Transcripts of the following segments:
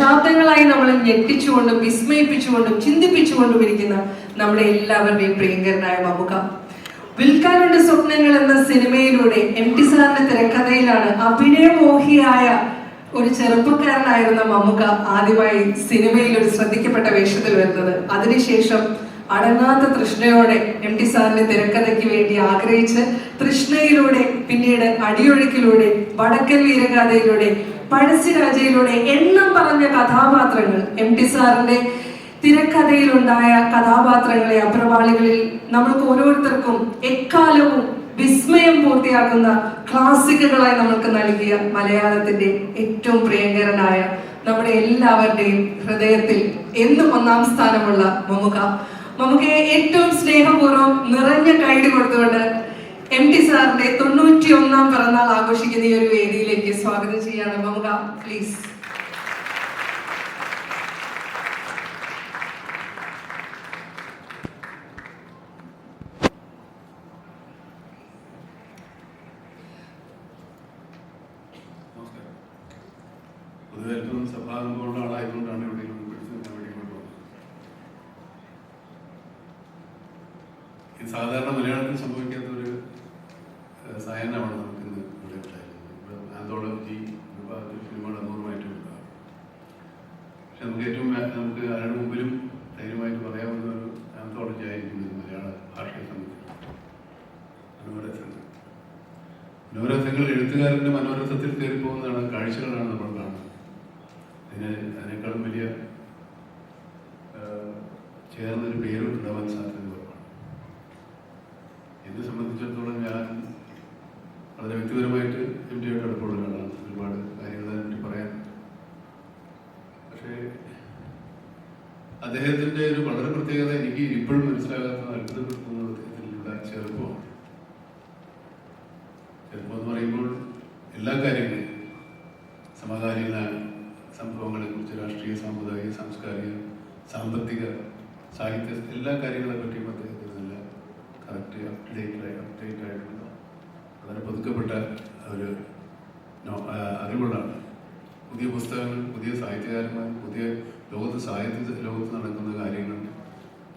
ശാബ്ദങ്ങളായി നമ്മളെ ഞെട്ടിച്ചുകൊണ്ടും വിസ്മയിപ്പിച്ചുകൊണ്ടും ചിന്തിപ്പിച്ചുകൊണ്ടും ഇരിക്കുന്ന നമ്മുടെ എല്ലാവരുടെയും പ്രിയങ്കരനായ മമ്മൂക്ക. വിൽക്കാനുണ്ട് സ്വപ്നങ്ങൾ എന്ന സിനിമയിലൂടെ എം.ടി. സാറിന്റെ തിരക്കഥയിലാണ് അഭിനയമോഹിയായ ഒരു ചെറുപ്പക്കാരനായിരുന്ന മമ്മൂക്ക ആദ്യമായി സിനിമയിൽ ഒരു ശ്രദ്ധിക്കപ്പെട്ട വേഷത്തിൽ വരുന്നത്. അതിനുശേഷം അടങ്ങാത്ത തൃഷ്ണയോടെ എം.ടി. സാറിന്റെ തിരക്കഥയ്ക്ക് വേണ്ടി ആഗ്രഹിച്ച് തൃഷ്ണയിലൂടെ, പിന്നീട് അടിയൊഴുക്കിലൂടെ, വടക്കൻ വീരഗാഥയിലൂടെ, പഴശ്ശിരാജയിലൂടെ എണ്ണം പറഞ്ഞ കഥാപാത്രങ്ങൾ, എം.ടി. സാറിന്റെ തിരക്കഥയിലുണ്ടായ കഥാപാത്രങ്ങളെ അപ്രവാളികളിൽ നമ്മൾക്ക് ഓരോരുത്തർക്കും എക്കാലവും വിസ്മയം പൂർത്തിയാക്കുന്ന ക്ലാസിക്കുകളായി നമുക്ക് നൽകിയ മലയാളത്തിന്റെ ഏറ്റവും പ്രിയങ്കരനായ, നമ്മുടെ എല്ലാവരുടെയും ഹൃദയത്തിൽ എന്നും ഒന്നാം സ്ഥാനമുള്ള മമ്മൂക്കയെ ഏറ്റവും സ്നേഹപൂർവ്വം നിറഞ്ഞ കൈയ്യടി കൊടുത്തുകൊണ്ട് എം.ടി. സാറിന്റെ 91ാം പിറന്നാൾ ആഘോഷിക്കുന്ന ഈ ഒരു വേദിയിലേക്ക് സ്വാഗതം ചെയ്യാണ്. മമ്മൂക്ക, പ്ലീസ്. പൊതുവേറ്റവും സഭാംഗമുള്ള ആളായതുകൊണ്ടാണ് ഇവിടെ പിടിച്ചു നിൽക്കാൻ വേണ്ടി കൊണ്ടുപോകുന്നത്. ഇത് സാധാരണ മലയാളത്തിൽ സംഭവിക്കാത്തൊരു സായനമാണ് നമുക്കിന്ന് ഇവിടെ ഉണ്ടായിരുന്നത്. ആന്തോളജി സിനിമകൾ അപൂർവമായിട്ടും ഉണ്ടാകും. പക്ഷെ നമുക്ക് ആരുടെ മുമ്പിലും ധൈര്യമായിട്ട് പറയാവുന്ന ഒരു ആന്തോളജി ആയിരിക്കും ഇത് മലയാള ഭാഷയെ സംബന്ധിച്ച്. മനോരഥങ്ങൾ എഴുത്തുകാരൻ്റെ മനോരഥത്തിൽ കയറി പോകുന്നതാണ്, കാഴ്ചകളാണ് നമ്മൾ കാണുന്നത്. അതിനേക്കാളും വലിയ ചേർന്നൊരു പേരും ഉണ്ടാവാൻ സാധ്യത കുറവാണ്. എന്നെ സംബന്ധിച്ചിടത്തോളം ഞാൻ വളരെ വ്യക്തിപരമായിട്ട് എം.ടിയായിട്ട് അടുപ്പമുള്ള ഒരാളാണ്. ഒരുപാട് കാര്യങ്ങൾ അതിനെപ്പറ്റി പറയാൻ. പക്ഷേ അദ്ദേഹത്തിൻ്റെ ഒരു വളരെ പ്രത്യേകത എനിക്ക് ഇപ്പോഴും മനസ്സിലാകാത്ത, അത്ഭുതപ്പെടുത്തുന്ന വിധത്തിലുള്ള ചെറുപ്പമാണ്. ചെറുപ്പം എന്ന് പറയുമ്പോൾ എല്ലാ കാര്യങ്ങളും, സമകാലീന സംഭവങ്ങളെക്കുറിച്ച്, രാഷ്ട്രീയ, സാമുദായിക, സാംസ്കാരിക, സാമ്പത്തിക, സാഹിത്യ, എല്ലാ കാര്യങ്ങളെ പറ്റിയും അദ്ദേഹത്തിന് നല്ല കറക്റ്റ് അപ്ഡേറ്റ് ആയിട്ടുള്ള വളരെ പുതുക്കപ്പെട്ട ഒരു അറിവുകളാണ്. പുതിയ പുസ്തകങ്ങൾ, പുതിയ സാഹിത്യകാരന്മാർ, പുതിയ ലോകത്ത് നടക്കുന്ന കാര്യങ്ങൾ,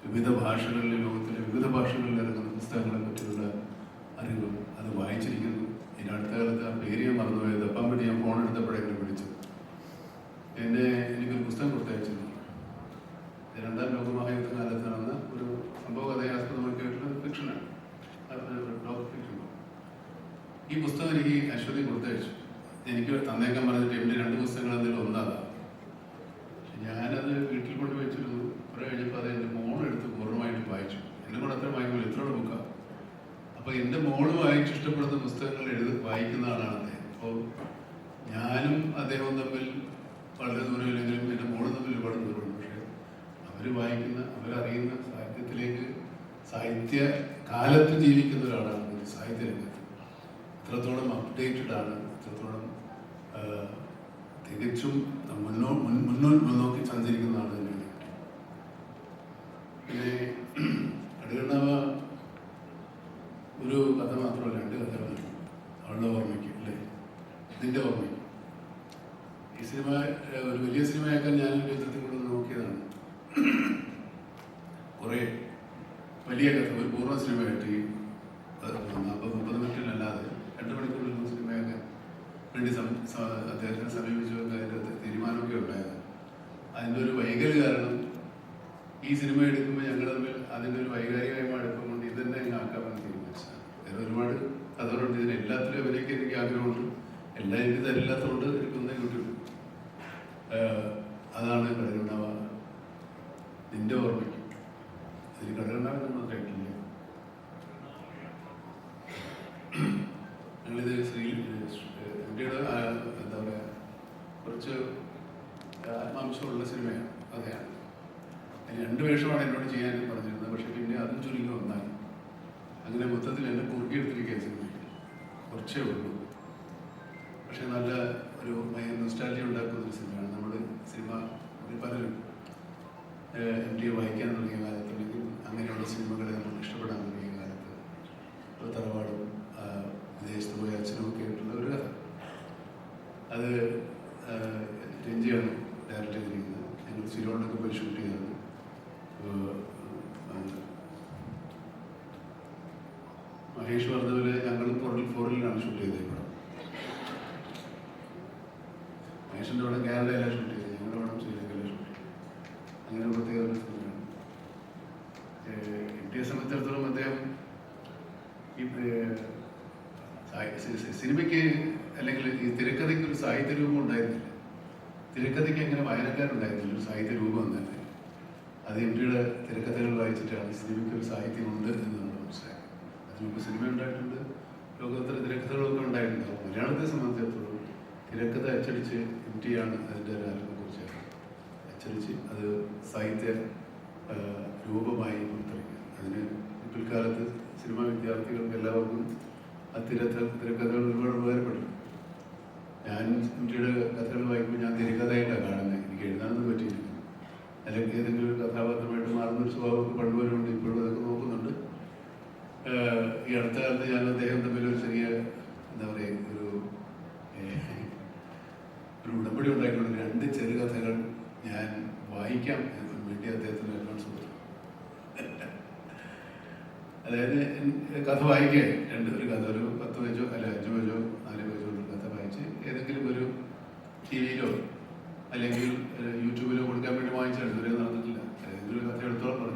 വിവിധ ഭാഷകളിൽ, ലോകത്തിലെ വിവിധ ഭാഷകളിൽ ഇറങ്ങുന്ന പുസ്തകങ്ങളെ പറ്റിയുള്ള അറിവ്, അത് വായിച്ചിരിക്കുന്നു. ഇനി അടുത്ത കാലത്ത് ആ പേര് ഞാൻ മറന്നുപോയത്, അപ്പം വേണ്ടി ഞാൻ ഫോൺ എടുത്തപ്പോഴെങ്കിലും വിളിച്ചു. എനിക്കൊരു പുസ്തകം കൊടുത്തയച്ചിരുന്നു. രണ്ടാം ലോകമഹായുദ്ധ കാലത്ത് നടന്ന ഒരു സംഭവ കഥയെ ആസ്പദമാക്കിയിട്ടുള്ള ഫിക്ഷനാണ്, ഫിക്ഷൻ. ഈ പുസ്തകം എനിക്ക് അശ്വതി കൊടുത്തയച്ചു. എനിക്ക് തന്നേക്കാൻ പറഞ്ഞിട്ട് എൻ്റെ 2 പുസ്തകങ്ങൾ എന്തെങ്കിലും ഒന്നാതാണ്. പക്ഷെ ഞാനത് വീട്ടിൽ കൊണ്ട് വെച്ചിരുന്നു. കുറെ കഴിഞ്ഞപ്പോൾ അത് എൻ്റെ മോളെടുത്ത് പൂർണ്ണമായിട്ട് വായിച്ചു. എന്നെ കൂടെ അത്ര വായിക്കുമ്പോൾ എത്രയോടെ ബുക്കാണ്. അപ്പോൾ എൻ്റെ മോള് വായിച്ച് ഇഷ്ടപ്പെടുന്ന പുസ്തകങ്ങൾ വായിക്കുന്ന ആളാണ് അദ്ദേഹം. അപ്പോൾ ഞാനും അദ്ദേഹവും തമ്മിൽ വളരെ ദൂരമില്ലെങ്കിലും എൻ്റെ മോളും തമ്മിൽ ഒരുപാട് ദൂരമുണ്ട്. പക്ഷേ അവരറിയുന്ന സാഹിത്യ കാലത്ത് ജീവിക്കുന്ന ഒരാളാണ്. സാഹിത്യ രംഗത്ത് എത്രത്തോളം അപ്ഡേറ്റഡ് ആണ്, എത്രത്തോളം തികച്ചും മുന്നോക്കി സഞ്ചരിക്കുന്ന ആൾ തന്നെയാണ്. പിന്നെ കടുകണ്ണാവ ഒരു കഥ മാത്രമല്ല, 2 കഥകളാണ്. അവളുടെ ഓർമ്മയ്ക്ക്, അല്ലേ, നിന്റെ ഓർമ്മയ്ക്ക്. ഈ സിനിമ ഒരു വലിയ സിനിമയാക്കാൻ ഞാൻ യുദ്ധത്തിൽ കൂടെ നോക്കിയതാണ്. കുറേ വലിയ കഥ, ഒരു പൂർണ്ണ സിനിമയായിട്ട്, 40-30 മിനിറ്റിലല്ലാതെ 2 മണിക്കൂറിൽ സിനിമയാക്കാൻ വേണ്ടി അദ്ദേഹത്തിനെ സമീപിച്ചു. അതിൻ്റെ തീരുമാനമൊക്കെ ഉണ്ടായത്. അതിൻ്റെ ഒരു വൈകല്യ കാരണം, ഈ സിനിമ എടുക്കുമ്പോൾ ഞങ്ങൾ തമ്മിൽ അതിൻ്റെ ഒരു വൈകാരികമായ അടുപ്പം കൊണ്ട് ഇത് തന്നെ ഞങ്ങൾ ആക്കാമെന്ന് തീരുമാനിച്ചതാണ്. വേറെ ഒരുപാട് കഥകളുണ്ട്. ഇതിന് എല്ലാത്തിലും അഭിനയിക്കാൻ എനിക്ക് ആഗ്രഹമുണ്ട്. എല്ലാം എനിക്ക് തരില്ലാത്തതുകൊണ്ട് എനിക്കൊന്നേ കിട്ടും. അതാണ് കടുകണ്ണാവ നിന്റെ ഓർമ്മയ്ക്ക്. അതിൽ കടുകണ്ണാവ നമ്മൾ കേട്ടില്ല. ഞങ്ങളിത് ഇന്ത്യയുടെ എന്താ പറയുക, കുറച്ച് ആത്മാംശമുള്ള സിനിമയാണ്, കഥയാണ്. അതിന് 2 വേഷമാണ് എന്നോട് ചെയ്യാൻ പറഞ്ഞിരുന്നത്. പക്ഷെ പിന്നെ അതും ചുരുങ്ങി ഒന്നായി. അങ്ങനെ മൊത്തത്തിൽ എന്നെ കുറുക്കിയെടുത്തിരിക്കുക സിനിമയ്ക്ക്. കുറച്ചേ ഉള്ളൂ. പക്ഷെ നല്ല ഒരു നൊസ്റ്റാൾജിയ ഉണ്ടാക്കുന്ന ഒരു സിനിമയാണ്. നമ്മുടെ സിനിമ പലരും എം.ടിയെ വായിക്കാൻ തുടങ്ങിയ കാലത്ത്, അല്ലെങ്കിൽ അങ്ങനെയുള്ള സിനിമകളെ നമ്മൾ ഇഷ്ടപ്പെടാൻ തുടങ്ങിയ കാലത്ത്, തറവാടും വിദേശത്ത് പോയ അച്ഛനും ഒക്കെ ആയിട്ടുള്ള ഒരു കഥ. അത് രഞ്ജിയാണ് ഡയറക്റ്റ് ഡയറക്റ്റ് ചെയ്തിരിക്കുന്നത്. ഞങ്ങൾ സിലോണിലൊക്കെ പോയി ഷൂട്ട് ചെയ്തത്. മഹേഷ് പറഞ്ഞതുപോലെ ഞങ്ങൾ ഫോറിലാണ് ഷൂട്ട് ചെയ്തത്. ഇവിടെ മഹേഷിൻ്റെ അവിടെ കാനഡയിലാണ് ഷൂട്ട് ചെയ്തത്, ഞങ്ങളുടെ അവിടെ ശ്രീലങ്കയിലാണ് ഷൂട്ട് ചെയ്തത്. അങ്ങനെ പ്രത്യേക ഒരു സിനിമയാണ്. ഇന്ത്യയെ സംബന്ധിച്ചിടത്തോളം അദ്ദേഹം ഈ സിനിമയ്ക്ക് അല്ലെങ്കിൽ ഈ തിരക്കഥയ്ക്ക് ഒരു സാഹിത്യ രൂപം ഉണ്ടായിരുന്നില്ല. തിരക്കഥയ്ക്ക് എങ്ങനെ വായനക്കാരുണ്ടായിരുന്നില്ല, ഒരു സാഹിത്യ രൂപം എന്നല്ല. അത് എംടിയുടെ തിരക്കഥകൾ വായിച്ചിട്ടാണ് സിനിമയ്ക്ക് ഒരു സാഹിത്യമുണ്ട് എന്ന് നമ്മൾ മനസ്സിലാക്കി. അതിനുമുമ്പ് സിനിമ ഉണ്ടായിട്ടുണ്ട്, ലോകോത്തര തിരക്കഥകളൊക്കെ ഉണ്ടായിട്ടുണ്ടാവും. മലയാളത്തെ സംബന്ധിച്ചിടത്തോളം തിരക്കഥ അച്ചടിച്ച് എംടിയാണ് അതിൻ്റെ ഒരു ആരംഭക്കുറിച്ച് അച്ചടിച്ച് അത് സാഹിത്യ രൂപമായി പുറത്തിറങ്ങി. അതിന് പിൽക്കാലത്ത് സിനിമാ വിദ്യാർത്ഥികൾക്ക് എല്ലാവർക്കും ആ തിരക്കഥകൾ ഒരുപാട് ഉപകാരപ്പെട്ടു. ഞാൻ എംടിയുടെ കഥകൾ വായിക്കുമ്പോൾ ഞാൻ തിരക്കഥയായിട്ടാണ് കാണുന്നത്. എനിക്ക് എഴുതാനൊന്നും പറ്റിയില്ല, അല്ലെങ്കിൽ ഏതെങ്കിലും ഒരു കഥാപാത്രമായിട്ട് മാറുന്നൊരു സ്വഭാവമൊക്കെ പണ്ടുപോലുണ്ട്, ഇപ്പോഴും അതൊക്കെ നോക്കുന്നുണ്ട്. ഈ അടുത്ത കാലത്ത് ഞാൻ അദ്ദേഹം തമ്മിൽ ഒരു ചെറിയ എന്താ പറയുക ഒരു ഉടമ്പടി ഉണ്ടായിക്കൊണ്ട് 2 ചെറുകഥകൾ ഞാൻ വായിക്കാം എന്ന് വേണ്ടി അദ്ദേഹത്തിന് അഡ്വാൻസ് കൊടുത്തു. അതായത് കഥ വായിക്കുക, ഒരു കഥ ഒരു 10 പേജോ അല്ല 5 പേജോ 4 പേജോ ഉള്ള കഥ വായിച്ച് ഏതെങ്കിലും ഒരു TV-യിലോ അല്ലെങ്കിൽ യൂട്യൂബിലോ കൊടുക്കാൻ വേണ്ടി വാങ്ങിച്ചാണ്. ഇതുവരെ നടന്നിട്ടില്ല. ഏതെങ്കിലും ഒരു കഥ എടുത്തോളം പറഞ്ഞു